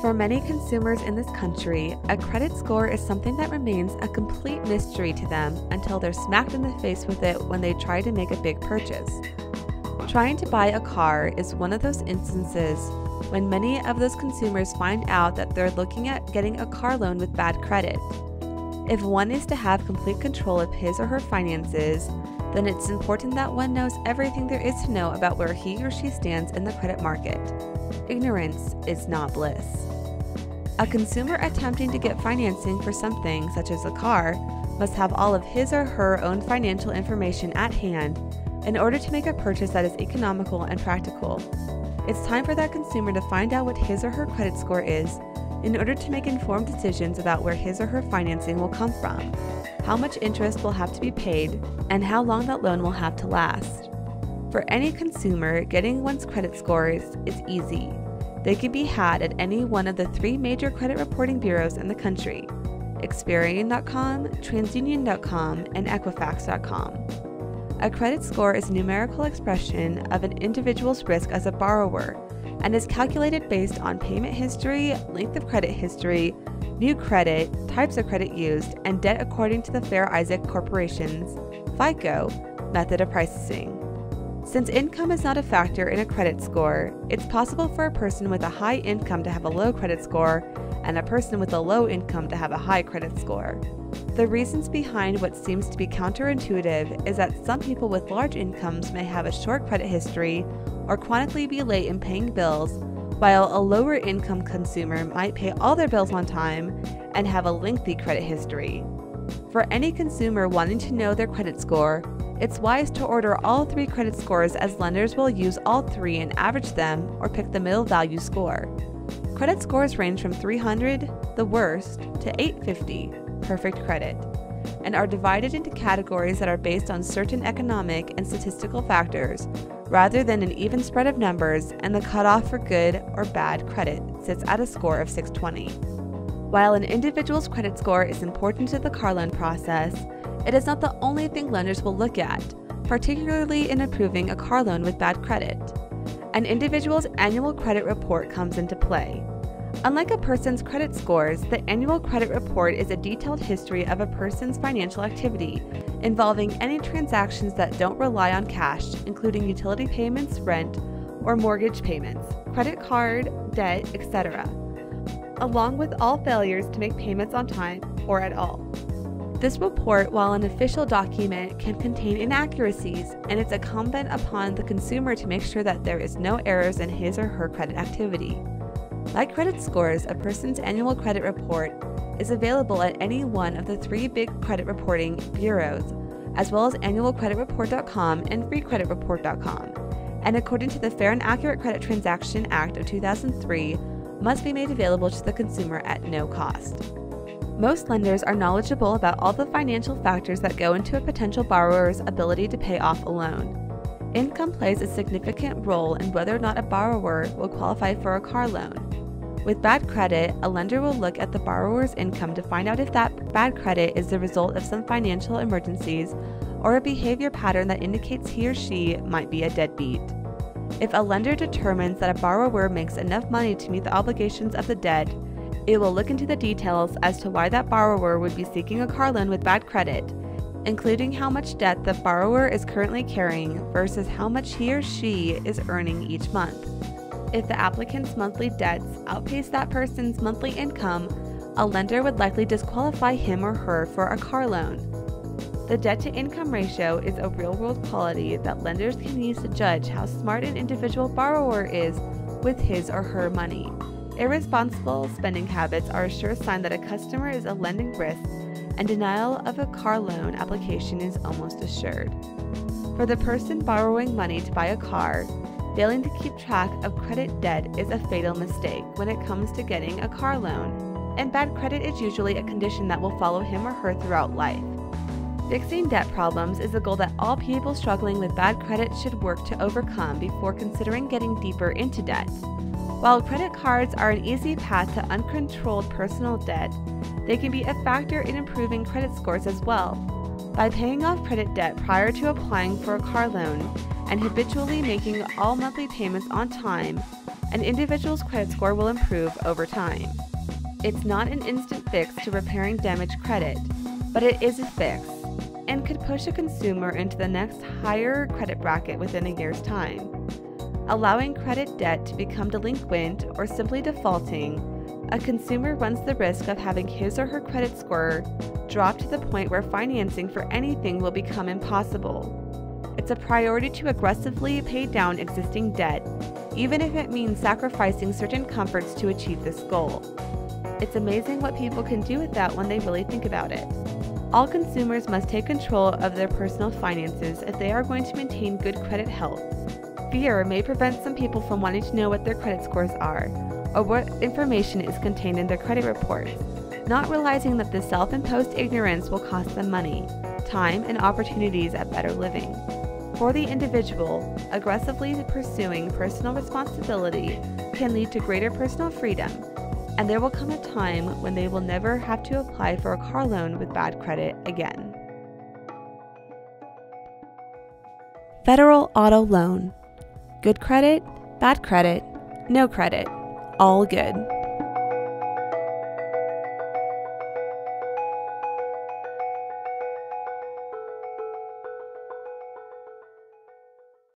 For many consumers in this country, a credit score is something that remains a complete mystery to them until they're smacked in the face with it when they try to make a big purchase. Trying to buy a car is one of those instances when many of those consumers find out that they're looking at getting a car loan with bad credit. If one is to have complete control of his or her finances, then it's important that one knows everything there is to know about where he or she stands in the credit market. Ignorance is not bliss. A consumer attempting to get financing for something, such as a car, must have all of his or her own financial information at hand in order to make a purchase that is economical and practical. It's time for that consumer to find out what his or her credit score is in order to make informed decisions about where his or her financing will come from, how much interest will have to be paid, and how long that loan will have to last. For any consumer, getting one's credit scores is easy. They can be had at any one of the 3 major credit reporting bureaus in the country: Experian.com, TransUnion.com, and Equifax.com. A credit score is a numerical expression of an individual's risk as a borrower and is calculated based on payment history, length of credit history, new credit, types of credit used, and debt according to the Fair Isaac Corporation's FICO method of pricing. Since income is not a factor in a credit score, it's possible for a person with a high income to have a low credit score and a person with a low income to have a high credit score. The reasons behind what seems to be counterintuitive is that some people with large incomes may have a short credit history or chronically be late in paying bills, while a lower income consumer might pay all their bills on time and have a lengthy credit history. For any consumer wanting to know their credit score, it's wise to order all 3 credit scores, as lenders will use all 3 and average them or pick the middle value score. Credit scores range from 300, the worst, to 850, perfect credit, and are divided into categories that are based on certain economic and statistical factors rather than an even spread of numbers, and the cutoff for good or bad credit sits at a score of 620. While an individual's credit score is important to the car loan process, it is not the only thing lenders will look at, particularly in approving a car loan with bad credit. An individual's annual credit report comes into play. Unlike a person's credit scores, the annual credit report is a detailed history of a person's financial activity, involving any transactions that don't rely on cash, including utility payments, rent, or mortgage payments, credit card, debt, etc., along with all failures to make payments on time or at all. This report, while an official document, can contain inaccuracies, and it's incumbent upon the consumer to make sure that there is no errors in his or her credit activity. Like credit scores, a person's annual credit report is available at any one of the 3 big credit reporting bureaus, as well as annualcreditreport.com and freecreditreport.com, and according to the Fair and Accurate Credit Transaction Act of 2003, must be made available to the consumer at no cost. Most lenders are knowledgeable about all the financial factors that go into a potential borrower's ability to pay off a loan. Income plays a significant role in whether or not a borrower will qualify for a car loan. With bad credit, a lender will look at the borrower's income to find out if that bad credit is the result of some financial emergencies or a behavior pattern that indicates he or she might be a deadbeat. If a lender determines that a borrower makes enough money to meet the obligations of the debt, it will look into the details as to why that borrower would be seeking a car loan with bad credit, including how much debt the borrower is currently carrying versus how much he or she is earning each month. If the applicant's monthly debts outpace that person's monthly income, a lender would likely disqualify him or her for a car loan. The debt-to-income ratio is a real-world quality that lenders can use to judge how smart an individual borrower is with his or her money. Irresponsible spending habits are a sure sign that a customer is a lending risk, and denial of a car loan application is almost assured. For the person borrowing money to buy a car, failing to keep track of credit debt is a fatal mistake when it comes to getting a car loan, and bad credit is usually a condition that will follow him or her throughout life. Fixing debt problems is a goal that all people struggling with bad credit should work to overcome before considering getting deeper into debt. While credit cards are an easy path to uncontrolled personal debt, they can be a factor in improving credit scores as well. By paying off credit debt prior to applying for a car loan and habitually making all monthly payments on time, An individual's credit score will improve over time. It's not an instant fix to repairing damaged credit, but it is a fix and could push a consumer into the next higher credit bracket within a year's time. Allowing credit debt to become delinquent or simply defaulting, a consumer runs the risk of having his or her credit score drop to the point where financing for anything will become impossible. It's a priority to aggressively pay down existing debt, even if it means sacrificing certain comforts to achieve this goal. It's amazing what people can do with that when they really think about it. All consumers must take control of their personal finances if they are going to maintain good credit health. Fear may prevent some people from wanting to know what their credit scores are, or what information is contained in their credit reports, not realizing that this self-imposed ignorance will cost them money, time, and opportunities at better living. For the individual, aggressively pursuing personal responsibility can lead to greater personal freedom, and there will come a time when they will never have to apply for a car loan with bad credit again. Federal Auto Loan. Good credit, bad credit, no credit, all good.